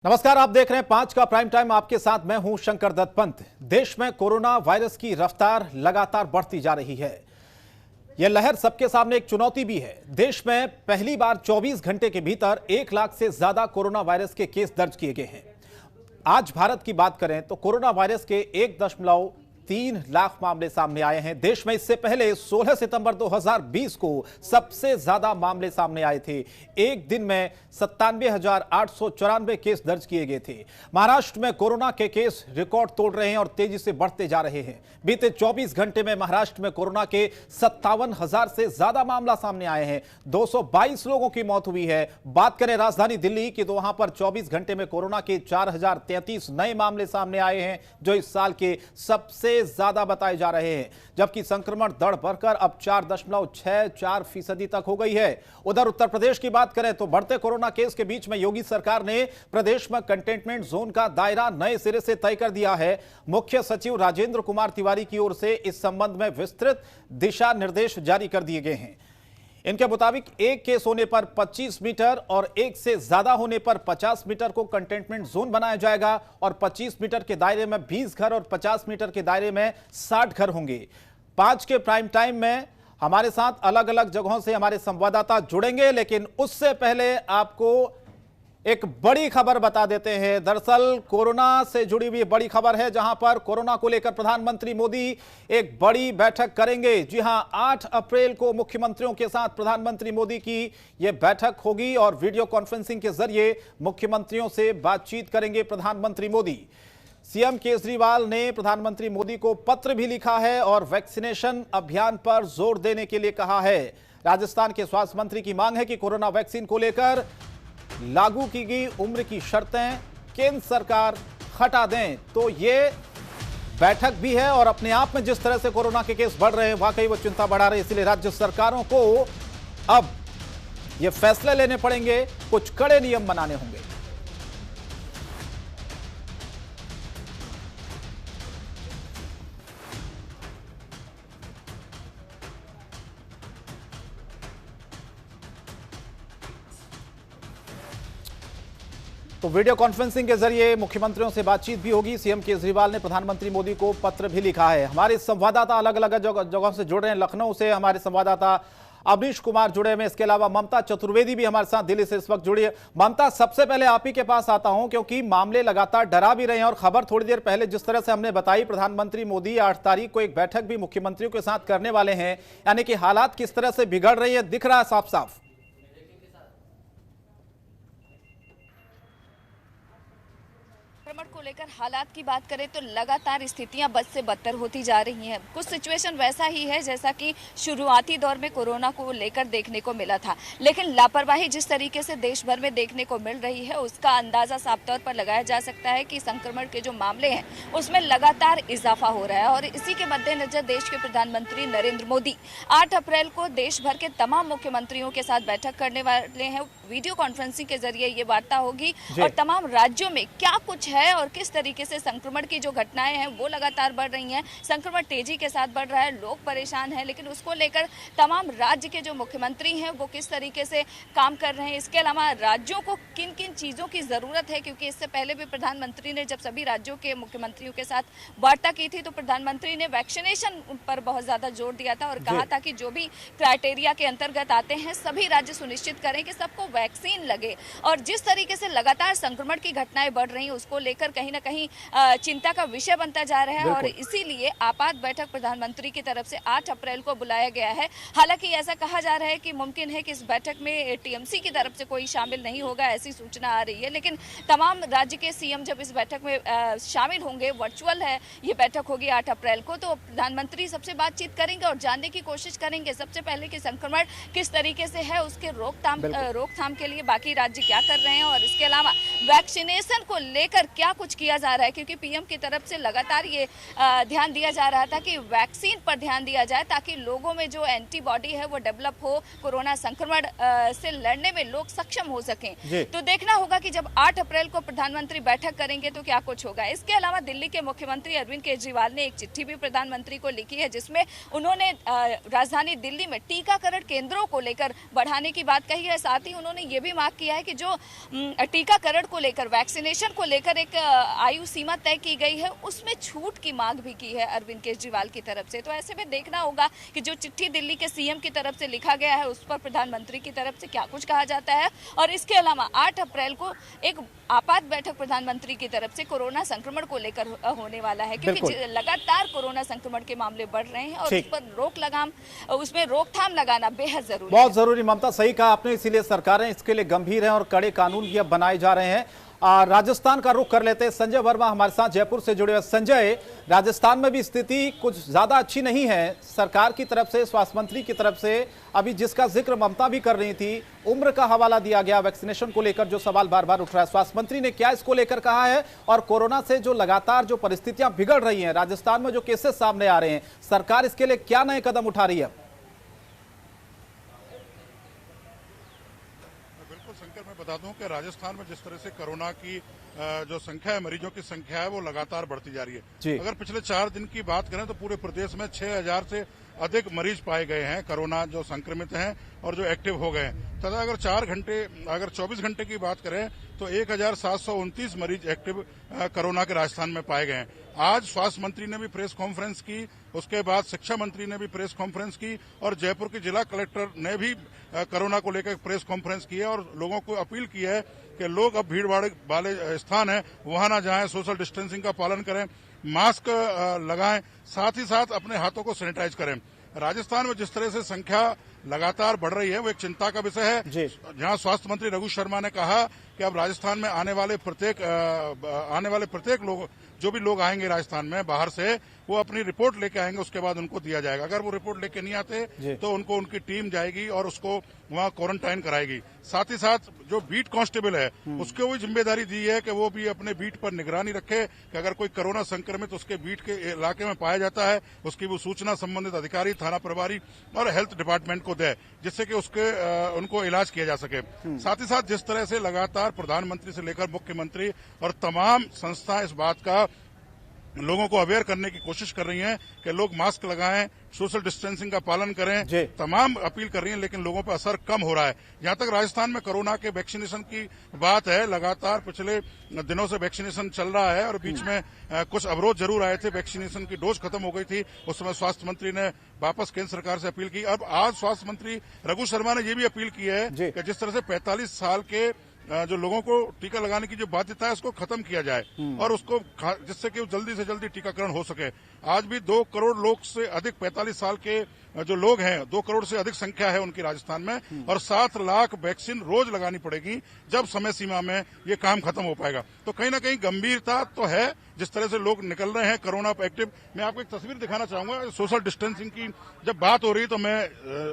नमस्कार, आप देख रहे हैं 5 का प्राइम टाइम। आपके साथ मैं हूं शंकर दत्त पंत। देश में कोरोना वायरस की रफ्तार लगातार बढ़ती जा रही है। यह लहर सबके सामने एक चुनौती भी है। देश में पहली बार 24 घंटे के भीतर 1 लाख से ज्यादा कोरोना वायरस के केस दर्ज किए गए हैं। आज भारत की बात करें तो कोरोना वायरस के 1.3 लाख मामले सामने आए हैं। देश में इससे पहले 16 सितंबर 2020 को सबसे ज्यादा मामले सामने आए थे। एक दिन में 97,894 केस दर्ज किए गए थे। महाराष्ट्र में कोरोना के केस रिकॉर्ड तोड़ रहे हैं और तेजी से बढ़ते जा रहे हैं। बीते 24 घंटे में महाराष्ट्र में कोरोना के 57,000 से ज्यादा मामला सामने आए हैं। 222 लोगों की मौत हुई है। बात करें राजधानी दिल्ली की तो वहां पर 24 घंटे में कोरोना के 4,033 नए मामले सामने आए हैं, जो इस साल के सबसे ज्यादा बताए जा रहे हैं। जबकि संक्रमण दर बढ़कर अब 4.64% तक हो गई है। उधर उत्तर प्रदेश की बात करें तो बढ़ते कोरोना केस के बीच में योगी सरकार ने प्रदेश में कंटेनमेंट जोन का दायरा नए सिरे से तय कर दिया है। मुख्य सचिव राजेंद्र कुमार तिवारी की ओर से इस संबंध में विस्तृत दिशा निर्देश जारी कर दिए गए हैं। इनके मुताबिक एक केस होने पर 25 मीटर और एक से ज्यादा होने पर 50 मीटर को कंटेनमेंट जोन बनाया जाएगा और 25 मीटर के दायरे में 20 घर और 50 मीटर के दायरे में 60 घर होंगे। 5 के प्राइम टाइम में हमारे साथ अलग अलग जगहों से हमारे संवाददाता जुड़ेंगे, लेकिन उससे पहले आपको एक बड़ी खबर बता देते हैं। दरअसल कोरोना से जुड़ी हुई बड़ी खबर है, जहां पर कोरोना को लेकर प्रधानमंत्री मोदी एक बड़ी बैठक करेंगे। जी हां, 8 अप्रैल को मुख्यमंत्रियों के साथ प्रधानमंत्री मोदी की यह बैठक होगी और वीडियो कॉन्फ्रेंसिंग के जरिए मुख्यमंत्रियों से बातचीत करेंगे प्रधानमंत्री मोदी। सीएम केजरीवाल ने प्रधानमंत्री मोदी को पत्र भी लिखा है और वैक्सीनेशन अभियान पर जोर देने के लिए कहा है। राजस्थान के स्वास्थ्य मंत्री की मांग है कि कोरोना वैक्सीन को लेकर लागू की गई उम्र की शर्तें केंद्र सरकार हटा दें। तो ये बैठक भी है और अपने आप में जिस तरह से कोरोना के केस बढ़ रहे हैं, वाकई वो चिंता बढ़ा रहे हैं। इसलिए राज्य सरकारों को अब ये फैसले लेने पड़ेंगे, कुछ कड़े नियम बनाने होंगे। तो वीडियो कॉन्फ्रेंसिंग के जरिए मुख्यमंत्रियों से बातचीत भी होगी। सीएम केजरीवाल ने प्रधानमंत्री मोदी को पत्र भी लिखा है। हमारे संवाददाता अलग अलग जगहों से जुड़ रहे हैं। लखनऊ से हमारे संवाददाता अवनीश कुमार जुड़े हैं। इसके अलावा ममता चतुर्वेदी भी हमारे साथ दिल्ली से इस वक्त जुड़ी है। ममता, सबसे पहले आप ही के पास आता हूं, क्योंकि मामले लगातार डरा भी रहे हैं और खबर थोड़ी देर पहले जिस तरह से हमने बताई, प्रधानमंत्री मोदी 8 तारीख को एक बैठक भी मुख्यमंत्रियों के साथ करने वाले हैं। यानी कि हालात किस तरह से बिगड़ रही है दिख रहा है साफ साफ। संक्रमण को लेकर हालात की बात करें तो लगातार स्थितियां बद से बदतर होती जा रही हैं। कुछ सिचुएशन वैसा ही है जैसा कि शुरुआती दौर में कोरोना को लेकर देखने को मिला था, लेकिन लापरवाही जिस तरीके से देश भर में देखने को मिल रही है उसका अंदाजा साफ तौर पर लगाया जा सकता है कि संक्रमण के जो मामले हैं उसमें लगातार इजाफा हो रहा है। और इसी के मद्देनजर देश के प्रधानमंत्री नरेंद्र मोदी 8 अप्रैल को देश भर के तमाम मुख्यमंत्रियों के साथ बैठक करने वाले हैं। वीडियो कॉन्फ्रेंसिंग के जरिए ये वार्ता होगी और तमाम राज्यों में क्या कुछ है और किस तरीके से संक्रमण की जो घटनाएं हैं वो लगातार बढ़ रही हैं। संक्रमण तेजी के साथ बढ़ रहा है, लोग परेशान हैं, लेकिन उसको लेकर तमाम राज्य के जो मुख्यमंत्री हैं वो किस तरीके से काम कर रहे हैं। इसके अलावा राज्यों को किन किन चीज़ों की ज़रूरत है, क्योंकि इससे पहले भी प्रधानमंत्री ने जब सभी राज्यों के मुख्यमंत्रियों के साथ वार्ता की थी तो प्रधानमंत्री ने वैक्सीनेशन पर बहुत ज़्यादा जोर दिया था और कहा था कि जो भी क्राइटेरिया के अंतर्गत आते हैं सभी राज्य सुनिश्चित करें कि सबको वैक्सीन लगे। और जिस तरीके से लगातार संक्रमण की घटनाएं बढ़ रही हैं उसको लेकर कहीं ना कहीं चिंता का विषय बनता जा रहा है और इसीलिए आपात बैठक प्रधानमंत्री की तरफ से 8 अप्रैल को बुलाया गया है। हालांकि ऐसा कहा जा रहा है कि मुमकिन है कि इस बैठक में टीएमसी की तरफ से कोई शामिल नहीं होगा, ऐसी सूचना आ रही है। लेकिन तमाम राज्य के सीएम जब इस बैठक में शामिल होंगे, वर्चुअल है ये बैठक होगी 8 अप्रैल को, तो प्रधानमंत्री सबसे बातचीत करेंगे और जानने की कोशिश करेंगे सबसे पहले कि संक्रमण किस तरीके से है, उसके रोकथाम के लिए बाकी राज्य क्या कर रहे हैं और इसके अलावा वैक्सीनेशन को लेकर क्या कुछ कुछ किया जा रहा है, क्योंकि पीएम की तरफ से लगातार ये ध्यान दिया जा रहा था कि वैक्सीन पर ध्यान दिया जाए ताकि लोगों में जो एंटीबॉडी है वो डेवलप हो, कोरोना संक्रमण से लड़ने में लोग सक्षम हो सकें। तो देखना होगा कि जब 8 अप्रैल को प्रधानमंत्री बैठक करेंगे तो क्या कुछ होगा। इसके अलावा दिल्ली के मुख्यमंत्री अरविंद केजरीवाल ने एक चिट्ठी भी प्रधानमंत्री को लिखी है, जिसमें उन्होंने राजधानी दिल्ली में टीकाकरण केंद्रों को लेकर बढ़ाने की बात कही है। साथ ही उन्होंने ये भी मांग किया है कि जो टीकाकरण को लेकर, वैक्सीनेशन को लेकर एक आयु सीमा तय की गई है, उसमें छूट की मांग भी की है अरविंद केजरीवाल की तरफ से। तो ऐसे में देखना होगा कि जो चिट्ठी दिल्ली के सीएम की तरफ से लिखा गया है उस पर प्रधानमंत्री की तरफ से क्या कुछ कहा जाता है। और इसके अलावा 8 अप्रैल को एक आपात बैठक प्रधानमंत्री की तरफ से कोरोना संक्रमण को लेकर होने वाला है, क्योंकि लगातार कोरोना संक्रमण के मामले बढ़ रहे हैं और उस पर उसमें रोकथाम लगाना बेहद जरूरी, बहुत जरूरी। ममता, सही कहा आपने, इसीलिए सरकारें इसके लिए गंभीर हैं और कड़े कानून भी अब बनाए जा रहे हैं। राजस्थान का रुख कर लेते हैं। संजय वर्मा हमारे साथ जयपुर से जुड़े हुए। संजय, राजस्थान में भी स्थिति कुछ ज्यादा अच्छी नहीं है सरकार की तरफ से, स्वास्थ्य मंत्री की तरफ से। अभी जिसका जिक्र ममता भी कर रही थी, उम्र का हवाला दिया गया, वैक्सीनेशन को लेकर जो सवाल बार बार उठ रहा है, स्वास्थ्य मंत्री ने क्या इसको लेकर कहा है? और कोरोना से जो लगातार जो परिस्थितियां बिगड़ रही हैं, राजस्थान में जो केसेस सामने आ रहे हैं, सरकार इसके लिए क्या नए कदम उठा रही है? शंकर, मैं बता दूं कि राजस्थान में जिस तरह से कोरोना की जो संख्या है, मरीजों की संख्या है, वो लगातार बढ़ती जा रही है। अगर पिछले 4 दिन की बात करें तो पूरे प्रदेश में 6000 से अधिक मरीज पाए गए हैं कोरोना जो संक्रमित हैं और जो एक्टिव हो गए हैं। तथा अगर 24 घंटे की बात करें तो 1729 मरीज एक्टिव कोरोना के राजस्थान में पाए गए हैं। आज स्वास्थ्य मंत्री ने भी प्रेस कॉन्फ्रेंस की, उसके बाद शिक्षा मंत्री ने भी प्रेस कॉन्फ्रेंस की और जयपुर के जिला कलेक्टर ने भी कोरोना को लेकर प्रेस कॉन्फ्रेंस की है और लोगों को अपील की है कि लोग अब भीड़ भाड़ वाले स्थान है वहां ना जाएं, सोशल डिस्टेंसिंग का पालन करें, मास्क लगाएं, साथ ही साथ अपने हाथों को सैनिटाइज करें। राजस्थान में जिस तरह से संख्या लगातार बढ़ रही है वो एक चिंता का विषय है, जहां स्वास्थ्य मंत्री रघु शर्मा ने कहा कि अब राजस्थान में आने वाले प्रत्येक लोग, जो भी लोग आएंगे राजस्थान में बाहर से, वो अपनी रिपोर्ट लेके आएंगे, उसके बाद उनको दिया जाएगा। अगर वो रिपोर्ट लेके नहीं आते तो उनको उनकी टीम जाएगी और उसको वहां क्वारंटाइन कराएगी। साथ ही साथ जो बीट कांस्टेबल है उसको भी जिम्मेदारी दी है कि वो भी अपने बीट पर निगरानी रखे कि अगर कोई कोरोना संक्रमित उसके बीट के इलाके में पाया जाता है, उसकी वो सूचना संबंधित अधिकारी, थाना प्रभारी और हेल्थ डिपार्टमेंट को दे, जिससे कि उनको इलाज किया जा सके। साथ ही साथ जिस तरह से लगातार प्रधानमंत्री से लेकर मुख्यमंत्री और तमाम संस्थाएं इस बात का लोगों को अवेयर करने की कोशिश कर रही हैं कि लोग मास्क लगाएं, सोशल डिस्टेंसिंग का पालन करें, तमाम अपील कर रही हैं, लेकिन लोगों पर असर कम हो रहा है। जहां तक राजस्थान में कोरोना के वैक्सीनेशन की बात है, लगातार पिछले दिनों से वैक्सीनेशन चल रहा है और बीच में कुछ अवरोध जरूर आए थे, वैक्सीनेशन की डोज खत्म हो गई थी, उस समय स्वास्थ्य मंत्री ने वापस केंद्र सरकार से अपील की। अब आज स्वास्थ्य मंत्री रघु शर्मा ने यह भी अपील की है कि जिस तरह से 45 साल के जो लोगों को टीका लगाने की जो बाध्यता है उसको खत्म किया जाए और उसको जिससे कि जल्दी से जल्दी टीकाकरण हो सके। आज भी 2 करोड़ लोग से अधिक 45 साल के जो लोग हैं, 2 करोड़ से अधिक संख्या है उनकी राजस्थान में और 7 लाख वैक्सीन रोज लगानी पड़ेगी जब समय सीमा में ये काम खत्म हो पाएगा। तो कहीं ना कहीं गंभीरता तो है जिस तरह से लोग निकल रहे हैं कोरोना एक्टिव। मैं आपको एक तस्वीर दिखाना चाहूंगा। सोशल डिस्टेंसिंग की जब बात हो रही है तो मैं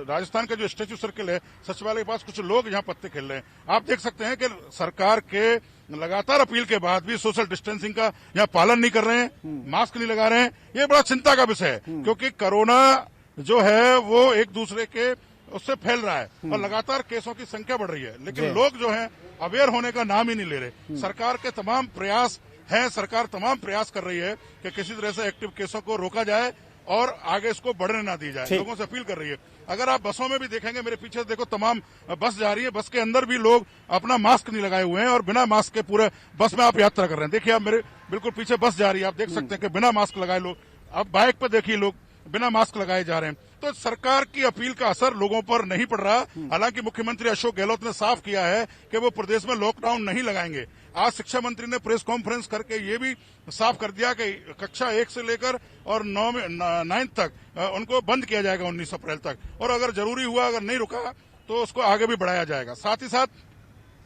राजस्थान का जो स्टैच्यू सर्किल है सचिवालय के पास, कुछ लोग यहाँ पत्ते खेल रहे हैं। आप देख सकते हैं कि सरकार के लगातार अपील के बाद भी सोशल डिस्टेंसिंग का यहाँ पालन नहीं कर रहे हैं, मास्क नहीं लगा रहे हैं। ये बड़ा चिंता का विषय है क्योंकि कोरोना जो है वो एक दूसरे के उससे फैल रहा है और लगातार केसों की संख्या बढ़ रही है, लेकिन लोग जो हैं अवेयर होने का नाम ही नहीं ले रहे। सरकार के तमाम प्रयास हैं, सरकार तमाम प्रयास कर रही है कि किसी तरह से एक्टिव केसों को रोका जाए और आगे इसको बढ़ने ना दी जाए। लोगों से अपील कर रही है। अगर आप बसों में भी देखेंगे, मेरे पीछे देखो तमाम बस जा रही है, बस के अंदर भी लोग अपना मास्क नहीं लगाए हुए हैं और बिना मास्क के पूरे बस में आप यात्रा कर रहे हैं। देखिए आप मेरे बिल्कुल पीछे बस जा रही है, आप देख सकते हैं कि बिना मास्क लगाए लोग, अब बाइक पर देखिए लोग बिना मास्क लगाए जा रहे हैं। तो सरकार की अपील का असर लोगों पर नहीं पड़ रहा। हालांकि मुख्यमंत्री अशोक गहलोत ने साफ किया है कि वो प्रदेश में लॉकडाउन नहीं लगाएंगे। आज शिक्षा मंत्री ने प्रेस कॉन्फ्रेंस करके ये भी साफ कर दिया कि कक्षा 1 से लेकर और 9 तक उनको बंद किया जाएगा 19 अप्रैल तक, और अगर जरूरी हुआ, अगर नहीं रुका तो उसको आगे भी बढ़ाया जाएगा। साथ ही साथ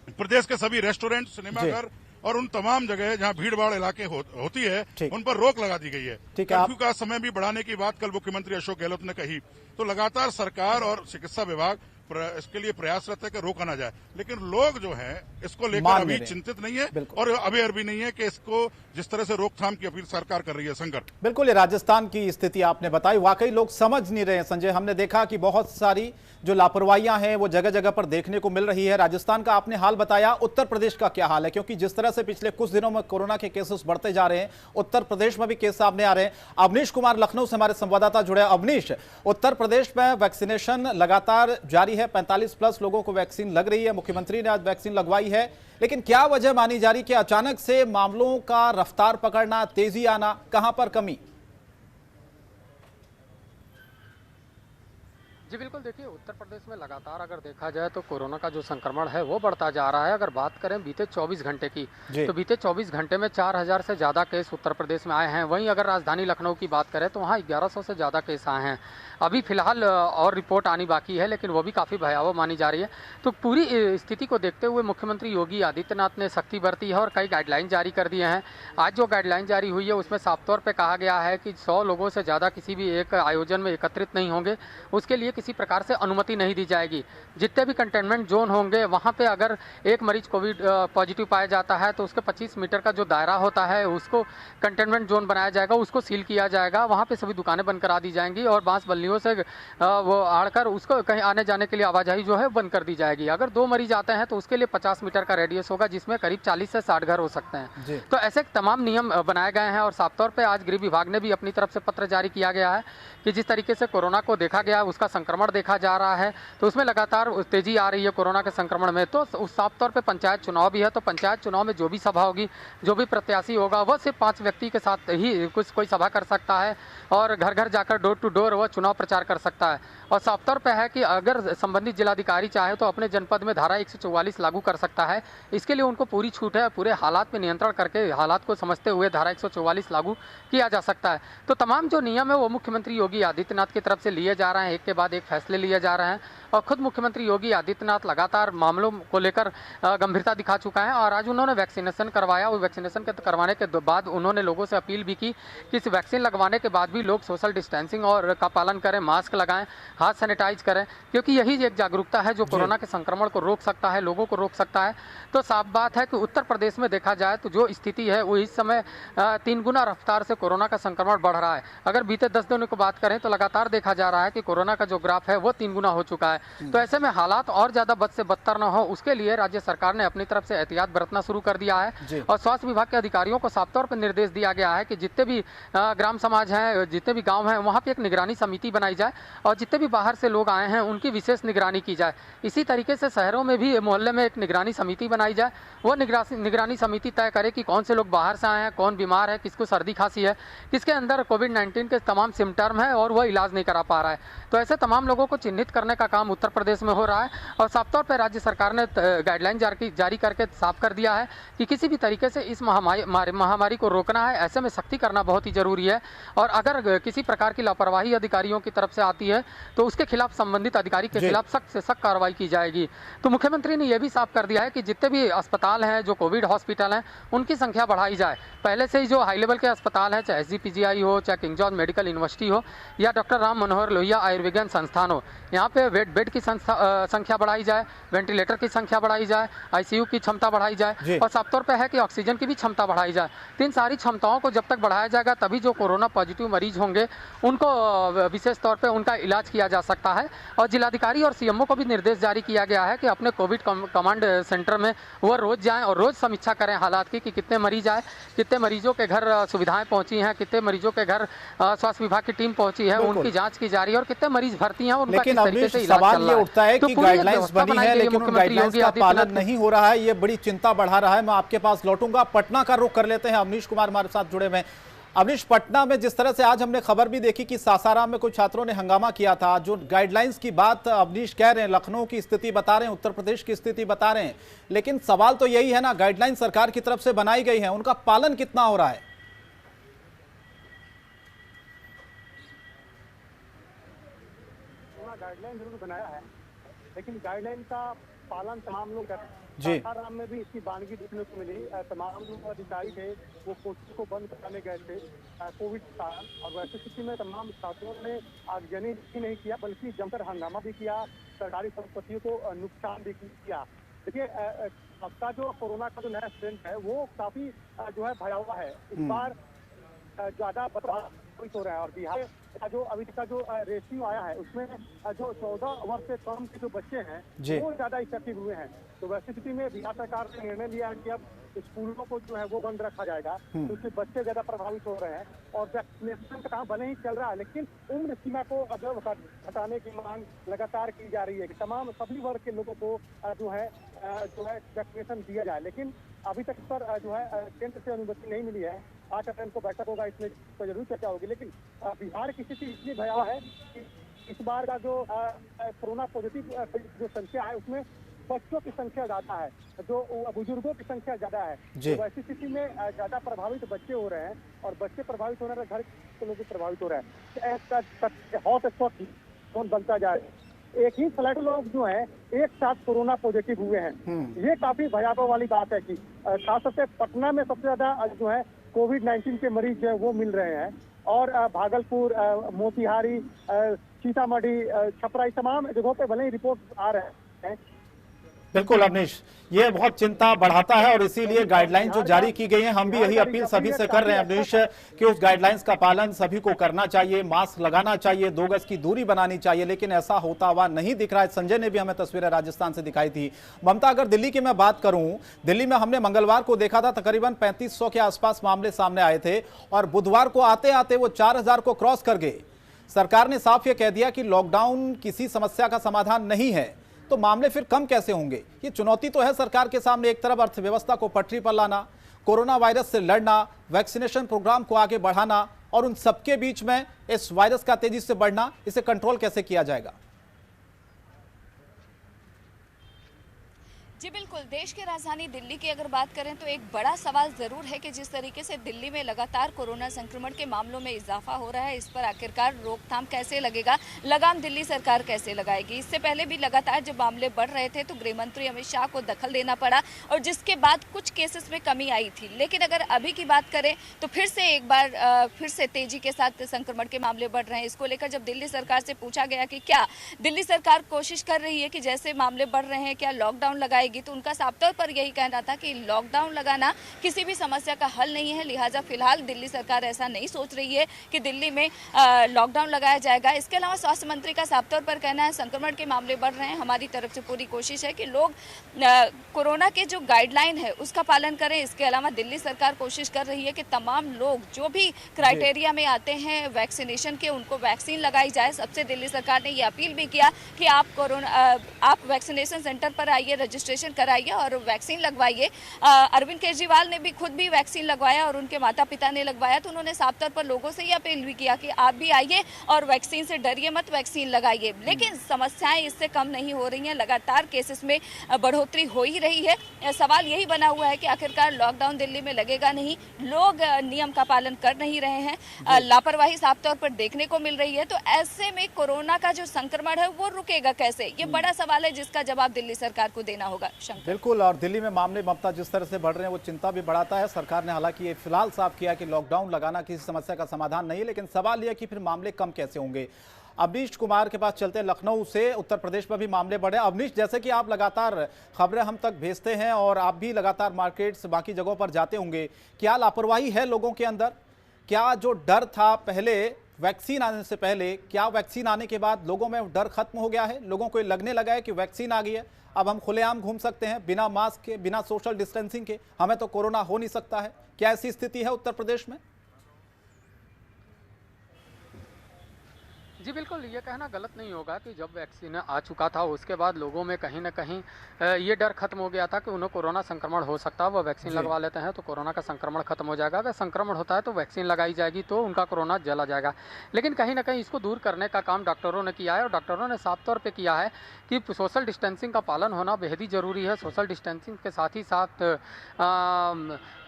प्रदेश के सभी रेस्टोरेंट, सिनेमाघर और उन तमाम जगह जहां भीड़ भाड़ इलाके होती है उन पर रोक लगा दी गई है। कर्फ्यू का समय भी बढ़ाने की बात कल मुख्यमंत्री अशोक गहलोत ने कही। तो लगातार सरकार और चिकित्सा विभाग इसके लिए प्रयासरत है कि रोका ना जाए, लेकिन लोग जो है इसको लेकर अभी चिंतित नहीं है और अवेयर भी नहीं है कि इसको जिस तरह से रोकथाम की अपील सरकार कर रही है। शंकर, बिल्कुल, ये राजस्थान की स्थिति आपने बताई, वाकई लोग समझ नहीं रहे हैं संजय। हमने देखा कि बहुत सारी जो लापरवाहियां हैं वो जगह जगह पर देखने को मिल रही है। राजस्थान का आपने हाल बताया, उत्तर प्रदेश का क्या हाल है? क्योंकि जिस तरह से पिछले कुछ दिनों में कोरोना के केसेस बढ़ते जा रहे हैं, उत्तर प्रदेश में भी केस सामने आ रहे हैं। अवनीश कुमार लखनऊ से हमारे संवाददाता जुड़े। अवनीश, उत्तर प्रदेश में वैक्सीनेशन लगातार जारी है, 45+ लोगों को वैक्सीन लग रही है, मुख्यमंत्री ने आज वैक्सीन लगवाई है, लेकिन क्या वजह मानी जा रही कि अचानक से मामलों का रफ्तार पकड़ना, तेजी आना, कहां पर कमी? जी बिल्कुल, देखिए उत्तर प्रदेश में लगातार अगर देखा जाए तो कोरोना का जो संक्रमण है वो बढ़ता जा रहा है। अगर बात करें बीते 24 घंटे की, तो बीते 24 घंटे में 4000 से ज़्यादा केस उत्तर प्रदेश में आए हैं। वहीं अगर राजधानी लखनऊ की बात करें तो वहाँ 1100 से ज़्यादा केस आए हैं। अभी फिलहाल और रिपोर्ट आनी बाकी है, लेकिन वो भी काफ़ी भयावह मानी जा रही है। तो पूरी स्थिति को देखते हुए मुख्यमंत्री योगी आदित्यनाथ ने सख्ती बरती है और कई गाइडलाइन जारी कर दिए हैं। आज जो गाइडलाइन जारी हुई है उसमें साफ तौर पर कहा गया है कि 100 लोगों से ज़्यादा किसी भी एक आयोजन में एकत्रित नहीं होंगे, उसके लिए किसी प्रकार से अनुमति नहीं दी जाएगी। जितने भी कंटेनमेंट जोन होंगे वहां पे अगर एक मरीज कोविड पॉजिटिव पाया जाता है तो उसके 25 मीटर का जो दायरा होता है उसको कंटेनमेंट जोन बनाया जाएगा, उसको सील किया जाएगा। वहां पे सभी दुकानें बंद करा दी जाएंगी और बांस बल्लियों से वो आड़कर उसको कहीं आने जाने के लिए आवाजाही जो है बंद कर दी जाएगी। अगर 2 मरीज आते हैं तो उसके लिए 50 मीटर का रेडियस होगा, जिसमें करीब 40 से 60 घर हो सकते हैं। तो ऐसे तमाम नियम बनाए गए हैं और साफ तौर पर आज गृह विभाग ने भी अपनी तरफ से पत्र जारी किया गया है कि जिस तरीके से कोरोना को देखा गया, उसका संक्रमण देखा जा रहा है, तो उसमें लगातार तेजी आ रही है कोरोना के संक्रमण में। तो उस साफ तौर पे पंचायत चुनाव भी है, तो पंचायत चुनाव में जो भी सभा होगी, जो भी प्रत्याशी होगा, वह सिर्फ 5 व्यक्ति के साथ ही कोई सभा कर सकता है और घर घर जाकर डोर टू डोर वह चुनाव प्रचार कर सकता है। और साफ तौर पे है कि अगर संबंधित जिलाधिकारी चाहे तो अपने जनपद में धारा 144 लागू कर सकता है। इसके लिए उनको पूरी छूट है, पूरे हालात पे नियंत्रण करके हालात को समझते हुए धारा 144 लागू किया जा सकता है। तो तमाम जो नियम है वो मुख्यमंत्री योगी आदित्यनाथ की तरफ से लिए जा रहे हैं, एक के बाद एक फैसले लिए जा रहे हैं और खुद मुख्यमंत्री योगी आदित्यनाथ लगातार मामलों को लेकर गंभीरता दिखा चुका है। और आज उन्होंने वैक्सीनेशन करवाया और वैक्सीनेशन के करवाने के बाद उन्होंने लोगों से अपील भी की कि इस वैक्सीन लगवाने के बाद भी लोग सोशल डिस्टेंसिंग और का पालन करें, मास्क लगाएं, हाथ सैनिटाइज करें, क्योंकि यही एक जागरूकता है जो कोरोना के संक्रमण को रोक सकता है, लोगों को रोक सकता है। तो साफ बात है कि उत्तर प्रदेश में देखा जाए तो जो स्थिति है वो इस समय 3 गुना रफ्तार से कोरोना का संक्रमण बढ़ रहा है। अगर बीते 10 दिनों की बात करें तो लगातार देखा जा रहा है कि कोरोना का जो ग्राफ है वो 3 गुना हो चुका है। तो ऐसे में हालात और ज्यादा बद से बदतर न हो, उसके लिए राज्य सरकार ने अपनी तरफ से एहतियात बरतना शुरू कर दिया है और स्वास्थ्य विभाग के अधिकारियों को साफ तौर पर निर्देश दिया गया है कि जितने भी ग्राम समाज हैं, जितने भी गांव हैं, वहां पे एक निगरानी समिति बनाई जाए और जितने भी बाहर से लोग आए हैं उनकी विशेष निगरानी की जाए। इसी तरीके से शहरों में भी मोहल्ले में एक निगरानी समिति बनाई जाए। वो निगरानी समिति तय करे कि कौन से लोग बाहर से आए हैं, कौन बीमार है, किसको सर्दी खांसी है, किसके अंदर कोविड-19 के तमाम सिम्टम है और वह इलाज नहीं करा पा रहा है। तो ऐसे तमाम लोगों को चिन्हित करने का काम उत्तर प्रदेश में हो रहा है और साफ तौर पर राज्य सरकार ने गाइडलाइन जारी करके साफ कर दिया है कि किसी भी तरीके से इस महामारी को रोकना है, ऐसे में सख्ती करना बहुत ही जरूरी है। और अगर किसी प्रकार की लापरवाही अधिकारियों की तरफ से आती है तो उसके खिलाफ संबंधित अधिकारी के खिलाफ सख्त से सख्त कार्रवाई की जाएगी। तो मुख्यमंत्री ने यह भी साफ कर दिया है कि जितने भी अस्पताल हैं, जो कोविड हॉस्पिटल हैं, उनकी संख्या बढ़ाई जाए। पहले से ही जो हाई लेवल के अस्पताल हैं, चाहे SGPGI हो, चाहे किंग जॉर्ज मेडिकल यूनिवर्सिटी हो या डॉक्टर राम मनोहर लोहिया आयुर्विज्ञान संस्थान हो, यहाँ पे बेड की संख्या बढ़ाई जाए, वेंटिलेटर की संख्या बढ़ाई जाए, ICU की क्षमता बढ़ाई जाए और साफ तौर पर है कि ऑक्सीजन की भी क्षमता बढ़ाई जाए। तो इन सारी क्षमताओं को जब तक बढ़ाया जाएगा तभी जो कोरोना पॉजिटिव मरीज होंगे उनको विशेष तौर पर उनका इलाज किया जा सकता है। और जिलाधिकारी और CMO को भी निर्देश जारी किया गया है कि अपने कोविड कमांड सेंटर में वह रोज जाएं और रोज समीक्षा करें हालात की कि कितने मरीज आए, कितने मरीजों के घर सुविधाएं पहुंची हैं, कितने मरीजों के घर स्वास्थ्य विभाग की टीम पहुंची है, उनकी जांच की जा रही है और कितने मरीज भर्ती हैं और उनका किस तरीके से इलाज चल रहा है। उठता है कि गाइडलाइंस बनी है लेकिन उन गाइडलाइंस का पालन नहीं हो रहा है, ये बड़ी चिंता बढ़ा रहा है। मैं आपके पास लौटूंगा, पटना का रुख कर लेते हैं। अवनीश कुमार हमारे साथ जुड़े हुए हैं। अवनीश, पटना में जिस तरह से आज हमने खबर भी देखी कि सासाराम में कुछ छात्रों ने हंगामा किया था, जो गाइडलाइंस की बात अवनीश कह रहे हैं, लखनऊ की स्थिति बता रहे हैं, उत्तर प्रदेश की स्थिति बता रहे हैं, लेकिन सवाल तो यही है ना, गाइडलाइंस सरकार की तरफ से बनाई गई है, उनका पालन कितना हो रहा है? गाइडलाइन जरूर बनाया है, लेकिन गाइडलाइन का पालन तमाम लोग जी। सासाराम में भी इसकी बानगी देखने को मिली। तमाम जो अधिकारी थे वो कोचिंग को बंद कराने गए थे कोविड के कारण, और वैसी स्थिति में तमाम छात्रों ने आगजनी ही नहीं किया बल्कि जमकर हंगामा भी किया, सरकारी संपत्तियों को नुकसान भी किया। देखिए अब का जो कोरोना का जो नया स्ट्रेंथ है वो काफी जो है भयावह है। इस बार ज्यादा प्रभावित हो रहा है, और बिहार का जो अभी तक का जो रेशियो आया है उसमें जो 14 वर्ष से कम के जो बच्चे हैं वो ज्यादा इफेक्टिव हुए हैं। तो वैसी स्थिति में बिहार सरकार ने निर्णय लिया है कि अब स्कूलों को जो है वो बंद रखा जाएगा, क्योंकि बच्चे ज्यादा प्रभावित हो रहे हैं। और वैक्सीनेशन का काम भले ही चल रहा है, लेकिन उम्र सीमा को हटाने की मांग लगातार की जा रही है कि तमाम सभी वर्ग के लोगों को जो है वैक्सीनेशन दिया जाए। लेकिन अभी तक इस पर जो है केंद्र से अनुमति नहीं मिली है। 8 अप्रैल को बैठक होगा, इसमें तो जरूर चर्चा होगी। लेकिन बिहार की स्थिति इसलिए भयावह है कि इस बार का जो कोरोना पॉजिटिव जो संख्या है उसमें बच्चों की संख्या ज्यादा है, जो बुजुर्गों की संख्या ज्यादा है। तो वैसी स्थिति में ज्यादा प्रभावित बच्चे हो रहे हैं, और बच्चे प्रभावित हो रहे हैं, घर के लोग प्रभावित हो रहे हैं। हॉट स्पॉट बनता जा रहा है। एक ही फ्लैट लोग जो हैं एक साथ कोरोना पॉजिटिव हुए हैं। ये काफी भयावह वाली बात है कि खासतौर से पटना में सबसे ज्यादा जो है कोविड-19 के मरीज जो है वो मिल रहे हैं, और भागलपुर, मोतिहारी, सीतामढ़ी, छपरा, तमाम जगहों पे भले ही रिपोर्ट आ रहे हैं। बिल्कुल अवनीश, ये बहुत चिंता बढ़ाता है, और इसीलिए गाइडलाइन जो जारी की गई है, हम भी यही अपील सभी से कर रहे हैं अवनीश कि उस गाइडलाइंस का पालन सभी को करना चाहिए, मास्क लगाना चाहिए, 2 गज की दूरी बनानी चाहिए, लेकिन ऐसा होता हुआ नहीं दिख रहा है। संजय ने भी हमें तस्वीरें राजस्थान से दिखाई थी। ममता, अगर दिल्ली की मैं बात करूं, दिल्ली में हमने मंगलवार को देखा था तकरीबन 3500 के आसपास मामले सामने आए थे, और बुधवार को आते आते वो 4000 को क्रॉस कर गए। सरकार ने साफ ये कह दिया कि लॉकडाउन किसी समस्या का समाधान नहीं है, तो मामले फिर कम कैसे होंगे? ये चुनौती तो है सरकार के सामने, एक तरफ अर्थव्यवस्था को पटरी पर लाना, कोरोना वायरस से लड़ना, वैक्सीनेशन प्रोग्राम को आगे बढ़ाना, और उन सबके बीच में इस वायरस का तेजी से बढ़ना, इसे कंट्रोल कैसे किया जाएगा? जी बिल्कुल, देश की राजधानी दिल्ली की अगर बात करें तो एक बड़ा सवाल जरूर है कि जिस तरीके से दिल्ली में लगातार कोरोना संक्रमण के मामलों में इजाफा हो रहा है, इस पर आखिरकार रोकथाम कैसे लगेगा, लगाम दिल्ली सरकार कैसे लगाएगी। इससे पहले भी लगातार जब मामले बढ़ रहे थे तो गृह मंत्री अमित शाह को दखल देना पड़ा, और जिसके बाद कुछ केसेस में कमी आई थी। लेकिन अगर अभी की बात करें तो फिर से एक बार फिर से तेजी के साथ संक्रमण के मामले बढ़ रहे हैं। इसको लेकर जब दिल्ली सरकार से पूछा गया कि क्या दिल्ली सरकार कोशिश कर रही है कि जैसे मामले बढ़ रहे हैं क्या लॉकडाउन लगाएगी, तो उनका साफ तौर पर यही कहना था कि लॉकडाउन लगाना किसी भी समस्या का हल नहीं है। लिहाजा फिलहाल दिल्ली सरकार ऐसा नहीं सोच रही है कि दिल्ली में लॉकडाउन लगाया जाएगा। इसके अलावा स्वास्थ्य मंत्री का साफ तौर पर कहना है संक्रमण के मामले बढ़ रहे हैं, हमारी तरफ से पूरी कोशिश है कि लोग कोरोना के जो गाइडलाइन है उसका पालन करें। इसके अलावा दिल्ली सरकार कोशिश कर रही है कि तमाम लोग जो भी क्राइटेरिया में आते हैं वैक्सीनेशन के, उनको वैक्सीन लगाई जाए। सबसे दिल्ली सरकार ने ये अपील भी किया कि आप वैक्सीनेशन सेंटर पर आइए, रजिस्ट्रेशन कराइए और वैक्सीन लगवाइए। अरविंद केजरीवाल ने भी खुद भी वैक्सीन लगवाया और उनके माता पिता ने लगवाया, तो उन्होंने साफ तौर पर लोगों से ये अपील भी किया कि आप भी आइए और वैक्सीन से डरिए मत, वैक्सीन लगाइए। लेकिन समस्याएं इससे कम नहीं हो रही हैं, लगातार केसेस में बढ़ोतरी हो ही रही है। सवाल यही बना हुआ है कि आखिरकार लॉकडाउन दिल्ली में लगेगा नहीं, लोग नियम का पालन कर नहीं रहे हैं, लापरवाही साफ तौर पर देखने को मिल रही है। तो ऐसे में कोरोना का जो संक्रमण है वो रुकेगा कैसे, ये बड़ा सवाल है जिसका जवाब दिल्ली सरकार को देना होगा। बिल्कुल, और दिल्ली में मामले ममता जिस तरह से बढ़ रहे हैं वो चिंता भी बढ़ाता है। सरकार ने हालांकि ये फिलहाल साफ किया कि लॉकडाउन लगाना किसी समस्या का समाधान नहीं है, लेकिन सवाल यह कि फिर मामले कम कैसे होंगे। अवनीश कुमार के पास चलते, लखनऊ से उत्तर प्रदेश में भी मामले बढ़े। अवनीश, जैसे कि आप लगातार खबरें हम तक भेजते हैं और आप भी लगातार मार्केट्स बाकी जगहों पर जाते होंगे, क्या लापरवाही है लोगों के अंदर? क्या जो डर था पहले वैक्सीन आने से पहले, क्या वैक्सीन आने के बाद लोगों में डर खत्म हो गया है? लोगों को लगने लगा है कि वैक्सीन आ गई है, अब हम खुलेआम घूम सकते हैं बिना मास्क के, बिना सोशल डिस्टेंसिंग के, हमें तो कोरोना हो नहीं सकता है। क्या ऐसी स्थिति है उत्तर प्रदेश में? जी बिल्कुल, ये कहना गलत नहीं होगा कि जब वैक्सीन आ चुका था उसके बाद लोगों में कहीं ना कहीं ये डर खत्म हो गया था कि उन्हें कोरोना संक्रमण हो सकता है। वो वैक्सीन लगवा लेते हैं तो कोरोना का संक्रमण खत्म हो जाएगा, अगर संक्रमण होता है तो वैक्सीन लगाई जाएगी तो उनका कोरोना चला जाएगा। लेकिन कहीं ना कहीं इसको दूर करने का काम डॉक्टरों ने किया है, और डॉक्टरों ने साफ तौर पर किया है कि सोशल डिस्टेंसिंग का पालन होना बेहद ही ज़रूरी है। सोशल डिस्टेंसिंग के साथ ही साथ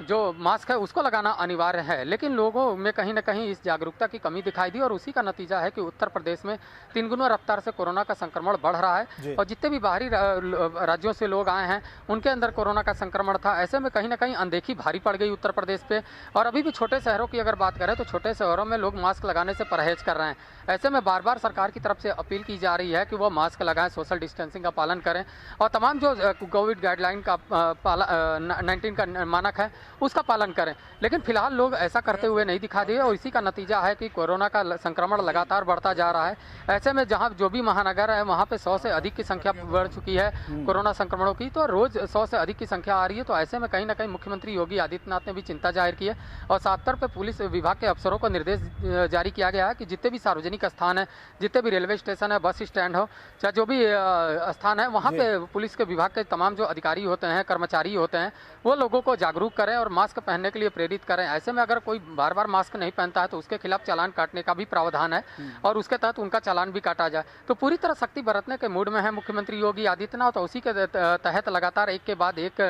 जो मास्क है उसको लगाना अनिवार्य है। लेकिन लोगों में कहीं ना कहीं इस जागरूकता की कमी दिखाई दी, और उसी का नतीजा है कि उत्तर उत्तर प्रदेश में 3 गुना रफ्तार से कोरोना का संक्रमण बढ़ रहा है और जितने भी बाहरी राज्यों से लोग आए हैं उनके अंदर कोरोना का संक्रमण था। ऐसे में कहीं ना कहीं अनदेखी भारी पड़ गई उत्तर प्रदेश पे। और अभी भी छोटे शहरों की अगर बात करें तो छोटे शहरों में लोग मास्क लगाने से परहेज कर रहे हैं। ऐसे में बार बार सरकार की तरफ से अपील की जा रही है कि वो मास्क लगाएं, सोशल डिस्टेंसिंग का पालन करें और तमाम जो कोविड गाइडलाइन का 19 का मानक है उसका पालन करें। लेकिन फिलहाल लोग ऐसा करते हुए नहीं दिखा दिए और इसी का नतीजा है कि कोरोना का संक्रमण लगातार बढ़ता जा रहा है। ऐसे में जहां जो भी महानगर है वहां पे 100 से अधिक की संख्या बढ़ चुकी है कोरोना संक्रमणों की, तो रोज 100 से अधिक की संख्या आ रही है। तो ऐसे में कहीं ना कहीं मुख्यमंत्री योगी आदित्यनाथ ने भी चिंता जाहिर की है और साफ तौर पर पुलिस विभाग के अफसरों को निर्देश जारी किया गया है कि जितने भी सार्वजनिक स्थान है, जितने भी रेलवे स्टेशन है, बस स्टैंड हो, चाहे जो भी स्थान है, वहाँ पे पुलिस के विभाग के तमाम जो अधिकारी होते हैं, कर्मचारी होते हैं, वो लोगों को जागरूक करें और मास्क पहनने के लिए प्रेरित करें। ऐसे में अगर कोई बार बार मास्क नहीं पहनता है तो उसके खिलाफ चालान काटने का भी प्रावधान है और उसके तहत उनका चालान भी काटा जाए। तो पूरी तरह सख्ती बरतने के मूड में है मुख्यमंत्री योगी आदित्यनाथ। तो उसी के तहत लगातार एक के बाद एक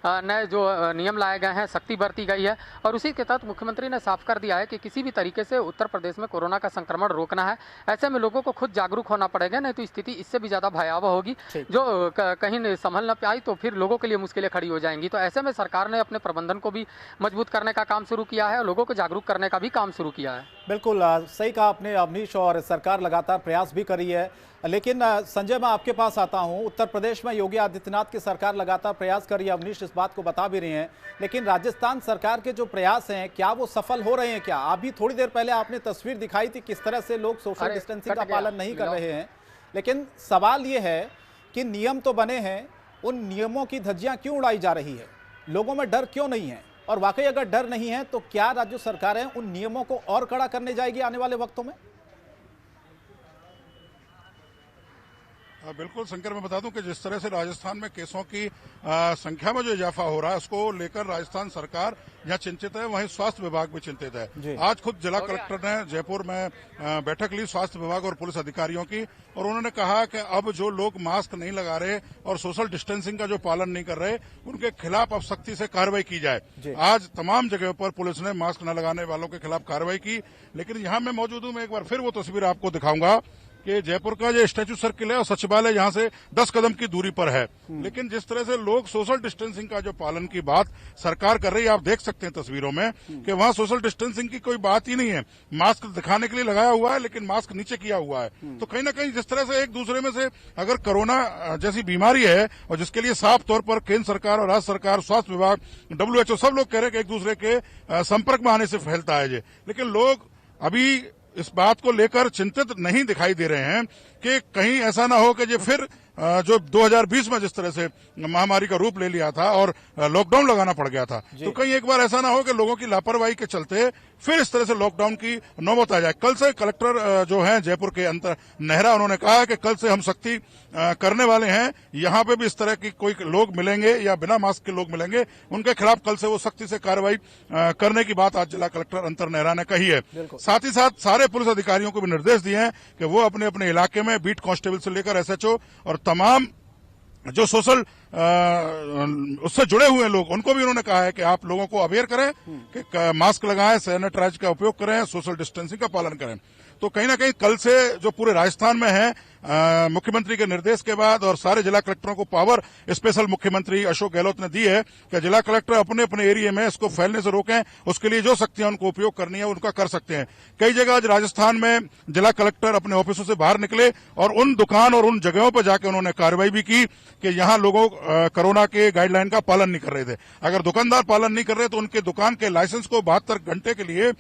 नए जो नियम लाए गए हैं, सख्ती बरती गई है और उसी के तहत मुख्यमंत्री ने साफ कर दिया है कि किसी भी तरीके से उत्तर प्रदेश में कोरोना का संक्रमण रोकना है। ऐसे में लोगों को खुद जागरूक होना पड़ेगा, नहीं तो स्थिति इससे भी ज्यादा भयावह होगी। जो कहीं संभल न पाई तो फिर लोगों के लिए मुश्किलें खड़ी हो जाएंगी। तो ऐसे में सरकार ने अपने प्रबंधन को भी मजबूत करने का काम शुरू किया है और लोगों को जागरूक करने का भी काम शुरू किया है। बिल्कुल सही कहा आपने अवनीश, और सरकार लगातार प्रयास भी करी है। लेकिन संजय, मैं आपके पास आता हूं। उत्तर प्रदेश में योगी आदित्यनाथ की सरकार लगातार प्रयास कर रही है, अवनीश इस बात को बता भी रही हैं, लेकिन राजस्थान सरकार के जो प्रयास हैं क्या वो सफल हो रहे हैं? क्या अभी थोड़ी देर पहले आपने तस्वीर दिखाई थी किस तरह से लोग सोशल डिस्टेंसिंग का पालन नहीं कर रहे हैं, लेकिन सवाल ये है कि नियम तो बने हैं, उन नियमों की धज्जियां क्यों उड़ाई जा रही है? लोगों में डर क्यों नहीं है? और वाकई अगर डर नहीं है तो क्या राज्य सरकारें उन नियमों को और कड़ा करने जाएगी आने वाले वक्तों में? बिल्कुल शंकर, मैं बता दूं कि जिस तरह से राजस्थान में केसों की संख्या में जो इजाफा हो रहा है उसको लेकर राजस्थान सरकार यहाँ चिंतित है, वहीं स्वास्थ्य विभाग भी चिंतित है। आज खुद जिला कलेक्टर ने जयपुर में बैठक ली स्वास्थ्य विभाग और पुलिस अधिकारियों की, और उन्होंने कहा कि अब जो लोग मास्क नहीं लगा रहे और सोशल डिस्टेंसिंग का जो पालन नहीं कर रहे उनके खिलाफ अब सख्ती से कार्रवाई की जाए। आज तमाम जगहों पर पुलिस ने मास्क न लगाने वालों के खिलाफ कार्रवाई की। लेकिन यहाँ मैं मौजूद हूँ, मैं एक बार फिर वो तस्वीर आपको दिखाऊंगा कि जयपुर का जो स्टैच्यू सर्किल है और सचिवालय यहाँ से 10 कदम की दूरी पर है। लेकिन जिस तरह से लोग सोशल डिस्टेंसिंग का जो पालन की बात सरकार कर रही है, आप देख सकते हैं तस्वीरों में कि वहाँ सोशल डिस्टेंसिंग की कोई बात ही नहीं है। मास्क दिखाने के लिए लगाया हुआ है लेकिन मास्क नीचे किया हुआ है। तो कहीं ना कहीं जिस तरह से एक दूसरे में से अगर कोरोना जैसी बीमारी है और जिसके लिए साफ तौर पर केंद्र सरकार और राज्य सरकार, स्वास्थ्य विभाग, WHO सब लोग कह रहे हैं कि एक दूसरे के संपर्क में आने से फैलता है, लेकिन लोग अभी इस बात को लेकर चिंतित नहीं दिखाई दे रहे हैं कि कहीं ऐसा ना हो कि ये फिर जो 2020 में जिस तरह से महामारी का रूप ले लिया था और लॉकडाउन लगाना पड़ गया था, तो कहीं एक बार ऐसा ना हो कि लोगों की लापरवाही के चलते फिर इस तरह से लॉकडाउन की नौबत आ जाए। कल से कलेक्टर जो हैं जयपुर के अंतर नेहरा, उन्होंने कहा है कि कल से हम सख्ती करने वाले हैं। यहाँ पे भी इस तरह की कोई लोग मिलेंगे या बिना मास्क के लोग मिलेंगे, उनके खिलाफ कल से वो सख्ती से कार्रवाई करने की बात आज जिला कलेक्टर अंतर नेहरा ने कही है। साथ ही साथ सारे पुलिस अधिकारियों को भी निर्देश दिए हैं कि वो अपने अपने इलाके में बीट कांस्टेबल से लेकर SHO और तमाम जो सोशल उससे जुड़े हुए लोग, उनको भी उन्होंने कहा है कि आप लोगों को अवेयर करें कि मास्क लगाएं, सैनिटाइज का उपयोग करें, सोशल डिस्टेंसिंग का पालन करें। तो कहीं ना कहीं कल से जो पूरे राजस्थान में है, मुख्यमंत्री के निर्देश के बाद और सारे जिला कलेक्टरों को पावर स्पेशल मुख्यमंत्री अशोक गहलोत ने दी है कि जिला कलेक्टर अपने अपने एरिया में इसको फैलने से रोकें, उसके लिए जो शक्तियां उनको उपयोग करनी है उनका कर सकते हैं। कई जगह आज राजस्थान में जिला कलेक्टर अपने ऑफिसों से बाहर निकले और उन दुकान और उन जगहों पर जाकर उन्होंने कार्रवाई भी की कि यहाँ लोगों कोरोना के गाइडलाइन का पालन नहीं कर रहे थे। अगर दुकानदार पालन नहीं कर रहे तो उनके दुकान के लाइसेंस को 72 घंटे के लिए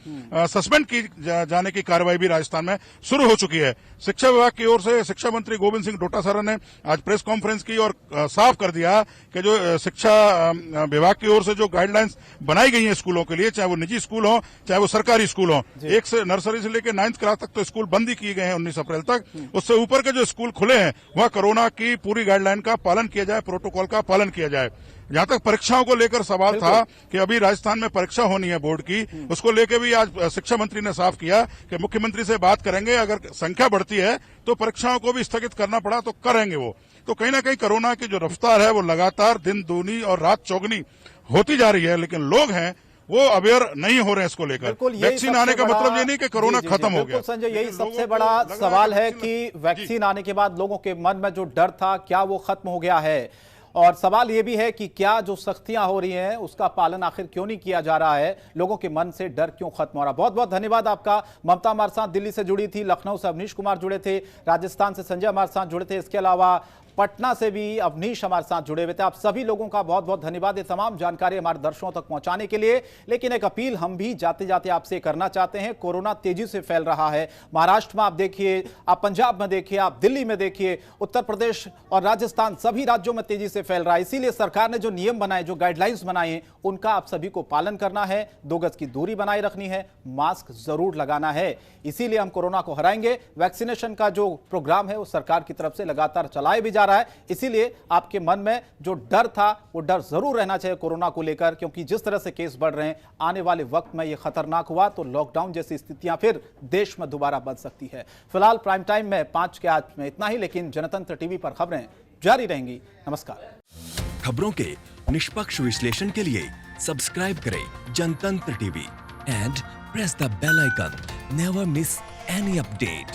सस्पेंड की जाने की कार्रवाई भी राजस्थान में शुरू हो चुकी है। शिक्षा विभाग की ओर से शिक्षा मंत्री गोविंद सिंह डोटासरा ने आज प्रेस कॉन्फ्रेंस की और साफ कर दिया कि जो शिक्षा विभाग की ओर से जो गाइडलाइंस बनाई गई हैं स्कूलों के लिए, चाहे वो निजी स्कूल हो चाहे वो सरकारी स्कूल हो, 1 से नर्सरी से लेकर 9th क्लास तक तो स्कूल बंद ही किए गए हैं 19 अप्रैल तक। उससे ऊपर के जो स्कूल खुले हैं वहां कोरोना की पूरी गाइडलाइन का पालन किया जाए, प्रोटोकॉल का पालन किया जाए। जहां तक परीक्षाओं को लेकर सवाल था कि अभी राजस्थान में परीक्षा होनी है बोर्ड की, उसको लेकर भी आज शिक्षा मंत्री ने साफ किया कि मुख्यमंत्री से बात करेंगे, अगर संख्या बढ़ती है तो परीक्षाओं को भी स्थगित करना पड़ा तो करेंगे वो। तो कहीं ना कहीं कोरोना की जो रफ्तार है वो लगातार दिन दूनी और रात चौगनी होती जा रही है, लेकिन लोग हैं वो अवेयर नहीं हो रहे हैं इसको लेकर। बिल्कुल, यही वैक्सीन आने का सबसे मतलब बड़ा- ये नहीं कि कोरोना जी, जी, खत्म हो बिल्कुल गया। संजय, यही लेकिन सबसे लोगों बड़ा को लग रहा सवाल है वैक्सीन- कि वैक्सीन आने के बाद लोगों के मन में जो डर था क्या वो खत्म हो गया है, और सवाल ये भी है कि क्या जो सख्तियां हो रही हैं उसका पालन आखिर क्यों नहीं किया जा रहा है, लोगों के मन से डर क्यों खत्म हो रहा। बहुत बहुत धन्यवाद आपका। ममता हमारे साथ दिल्ली से जुड़ी थी, लखनऊ से अवनीश कुमार जुड़े थे, राजस्थान से संजय हमारे साथ जुड़े थे, इसके अलावा पटना से भी अवनीश हमारे साथ जुड़े हुए थे। आप सभी लोगों का बहुत बहुत धन्यवाद ये तमाम जानकारी हमारे दर्शकों तक पहुंचाने के लिए। लेकिन एक अपील हम भी जाते जाते आपसे करना चाहते हैं, कोरोना तेजी से फैल रहा है। महाराष्ट्र में आप देखिए, आप पंजाब में देखिए, आप दिल्ली में देखिए, उत्तर प्रदेश और राजस्थान सभी राज्यों में तेजी से फैल रहा है। इसीलिए सरकार ने जो नियम बनाए, जो गाइडलाइंस बनाए हैं, उनका आप सभी को पालन करना है। 2 गज की दूरी बनाए रखनी है, मास्क जरूर लगाना है। इसीलिए हम कोरोना को हराएंगे। वैक्सीनेशन का जो प्रोग्राम है वो सरकार की तरफ से लगातार चलाया भी जा रहा है। इसीलिए आपके मन में जो डर था वो डर जरूर रहना चाहिए कोरोना को लेकर, क्योंकि जिस तरह से केस बढ़ रहे हैं, आने वाले वक्त में ये खतरनाक हुआ तो लॉकडाउन जैसी स्थितियां फिर देश में दोबारा बन सकती है। फिलहाल प्राइम टाइम में 5 के आज में इतना ही, लेकिन जनतंत्र टीवी पर खबरें जारी रहेंगी। नमस्कार। खबरों के निष्पक्ष विश्लेषण के लिए सब्सक्राइब करें Jantantra TV and press the bell icon. Never miss any update.